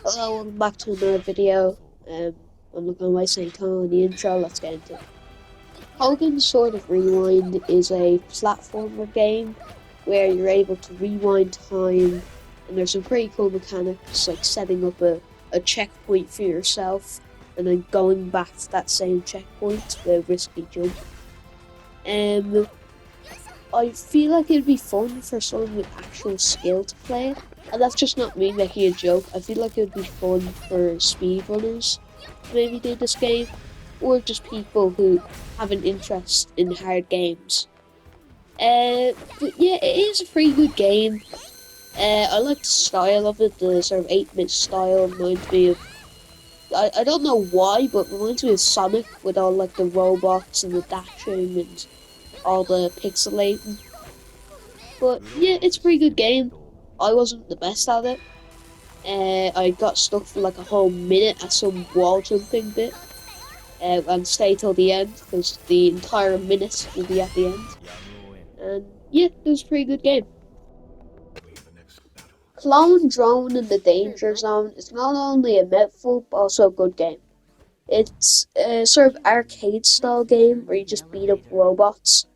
Hello, welcome back to another video. I'm not going to waste any time on the intro, let's get into it. Hogan Sword of Rewind is a platformer game where you're able to rewind time, and there's some pretty cool mechanics like setting up a checkpoint for yourself and then going back to that same checkpoint with a risky jump. I feel like it'd be fun for someone with actual skill to play it. And that's just not me making a joke. I feel like it would be fun for speedrunners to maybe do this game, or just people who have an interest in hard games. But yeah, it is a pretty good game. I like the style of it, the sort of 8-bit style reminds me of... I don't know why, but it reminds me of Sonic with all like the robots and the dashing and all the pixelating. But yeah, it's a pretty good game. I wasn't the best at it. I got stuck for like a whole minute at some wall jumping bit, and stay till the end because the entire minute will be at the end. And yeah, it was a pretty good game. Clone Drone in the Danger Zone is not only a mouthful but also a good game. It's a sort of arcade style game where you just beat up robots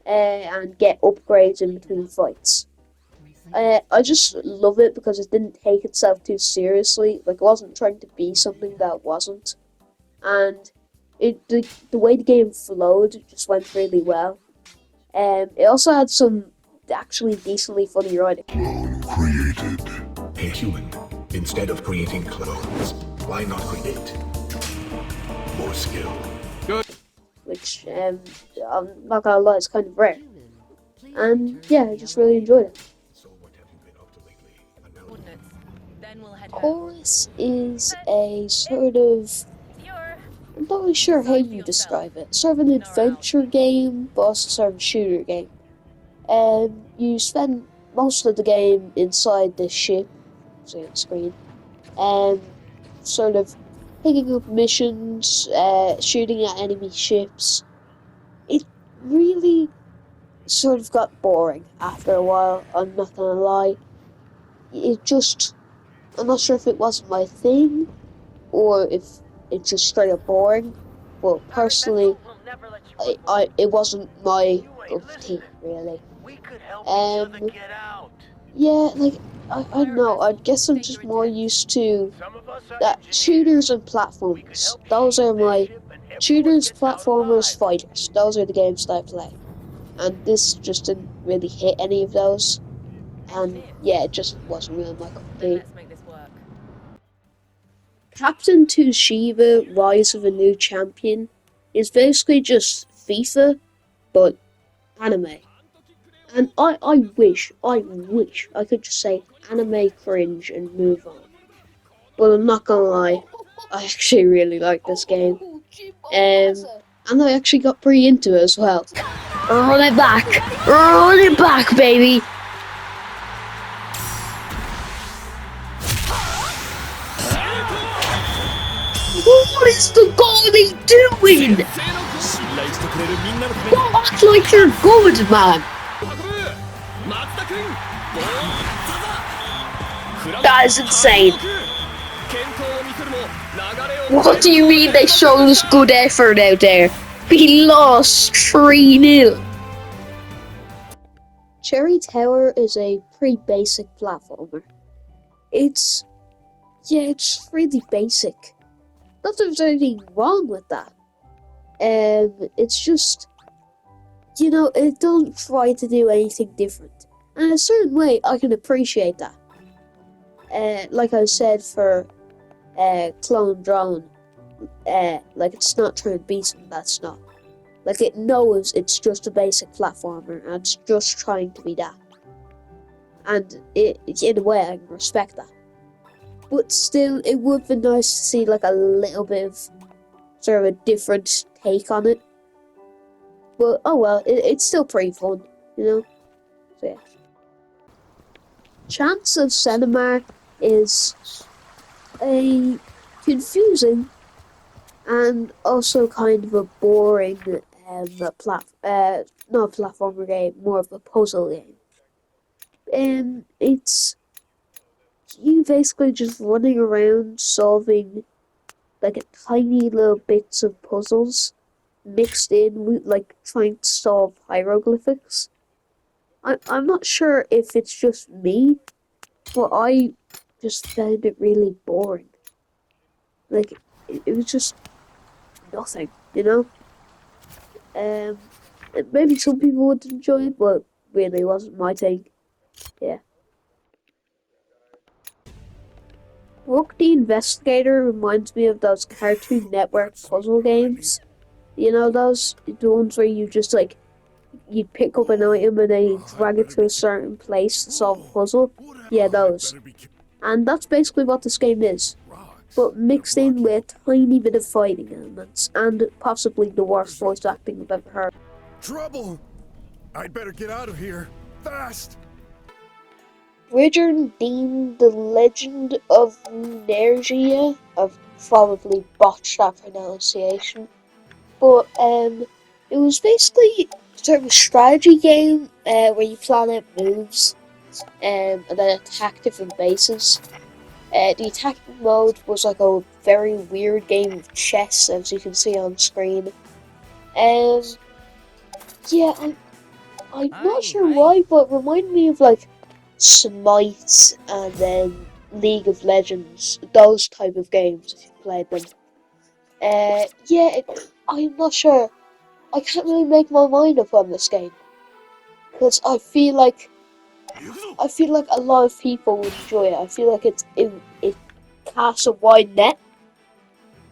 and get upgrades in between fights. I just love it because it didn't take itself too seriously. Like, it wasn't trying to be something that it wasn't. And the way the game flowed just went really well. It also had some actually decently funny writing. Clone created. A human. Instead of creating clones, why not create more skill? Which, I'm not gonna lie, it's kind of rare. And yeah, I just really enjoyed it. So what have you been up to lately? Chorus is a sort of... I'm not really sure how you describe it. Sort of an adventure game, but also sort of a shooter game. You spend most of the game inside the ship, see on the screen, sort of picking up missions, shooting at enemy ships. It really sort of got boring after a while, I'm not gonna lie. I'm not sure if it wasn't my thing, or if it's just straight up boring. Well, personally, it wasn't my cup of tea, really. Yeah, like, I don't know, I guess I'm just more used to that shooters and platformers. Those are my shooters, platformers, fighters. Those are the games that I play. And this just didn't really hit any of those. And yeah, it just wasn't really my cup of tea. Captain Toshiba Rise of a New Champion is basically just FIFA, but anime. And I wish I could just say anime cringe and move on. But I'm not gonna lie, I actually really like this game. And I actually got pretty into it as well. Run it back, baby! What is the goalie doing? Don't act like you're good, man! That is insane. What do you mean they showed us good effort out there? We lost 3-0. Cherry Tower is a pretty basic platformer. It's really basic. Not that there's anything wrong with that. It's just, it doesn't try to do anything different. And in a certain way, I can appreciate that. Like I said for Clone Drone, like, it's not trying to be something that's not. Like, it knows it's just a basic platformer, and it's just trying to be that. And in a way, I can respect that. But still, it would be nice to see like a little bit of sort of a different take on it. But oh well, it's still pretty fun, So yeah. Chants of Cinema is a confusing and also kind of a boring not a platformer game, more of a puzzle game. It's you basically just running around solving like a tiny little bits of puzzles mixed in with like trying to solve hieroglyphics. I'm not sure if it's just me, but I just found it really boring. Like it was just nothing, you know? Um maybe some people would enjoy it, but really wasn't my thing. Yeah. Rook the Investigator reminds me of those Cartoon Network puzzle games. You know those? The ones where you just like you pick up an item and then you drag it to a certain place to solve a puzzle. Yeah, those. And that's basically what this game is. But mixed in with a tiny bit of fighting elements and possibly the worst voice acting I've ever heard. Trouble! I'd better get out of here. Fast! Richard Dean, The Legend of Runergia. I've probably botched that pronunciation. But it was basically sort of a strategy game where you plan out moves and then attack different bases. The attacking mode was like a very weird game of chess, as you can see on screen. Um, yeah, I'm not sure why, but it reminded me of like Smite and then League of Legends, those type of games if you played them. Yeah, I'm not sure. I can't really make my mind up on this game because I feel like a lot of people would enjoy it. I feel like it casts a wide net.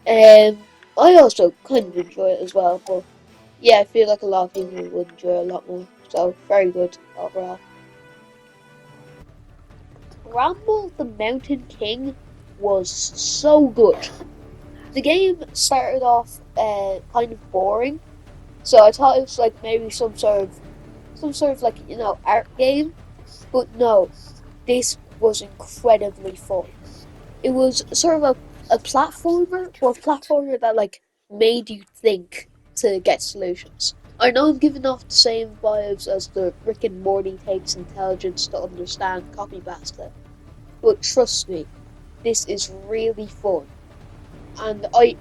I also kind of enjoy it as well, but yeah, I feel like a lot of people would enjoy it a lot more. So very good overall. Bramble the Mountain King was so good. The game started off kind of boring, so I thought it was like maybe some sort of like art game, but no, this was incredibly fun. It was sort of a platformer, or a platformer that like made you think to get solutions. I know I'm giving off the same vibes as the Rick and Morty takes intelligence to understand copy pasta, but trust me, this is really fun, and I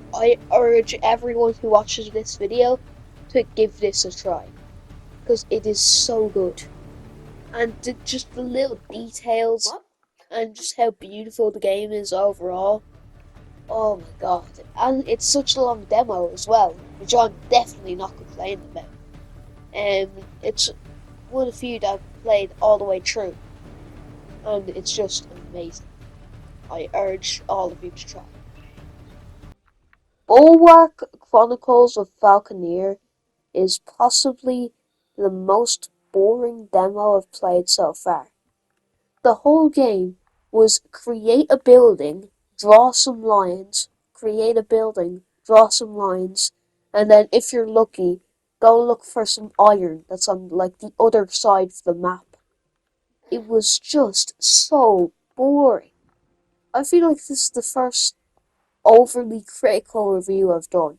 urge everyone who watches this video to give this a try, because it is so good. And just the little details and just how beautiful the game is overall. Oh my god. And it's such a long demo as well, which I'm definitely not complaining about. It's one of the few that I've played all the way through, and it's just amazing. I urge all of you to try. Bulwark Chronicles of Falconeer is possibly the most boring demo I've played so far. The whole game was create a building, draw some lines, create a building, draw some lines, and then if you're lucky, go look for some iron that's on like the other side of the map. It was just so boring. I feel like this is the first overly critical review I've done.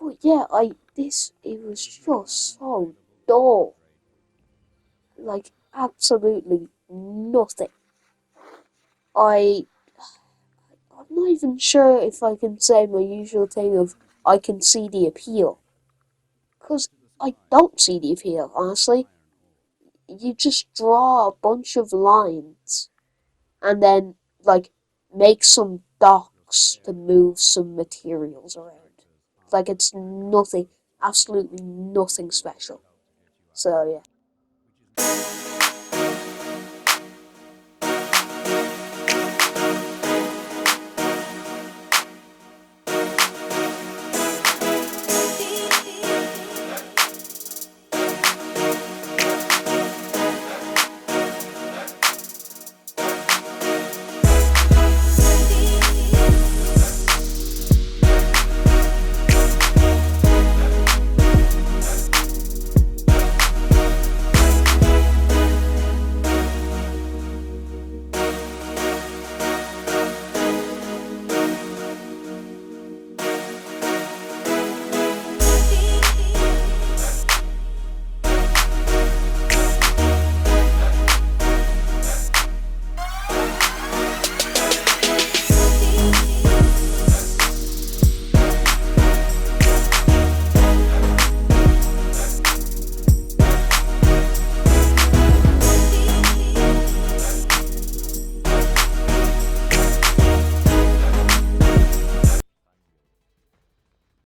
But yeah, it was just so dull. Like absolutely nothing. I I'm not even sure if I can say my usual thing of I can see the appeal. Because I don't see the appeal, honestly. You just draw a bunch of lines and then, like, make some docks to move some materials around. Like, it's nothing, absolutely nothing special. So, yeah.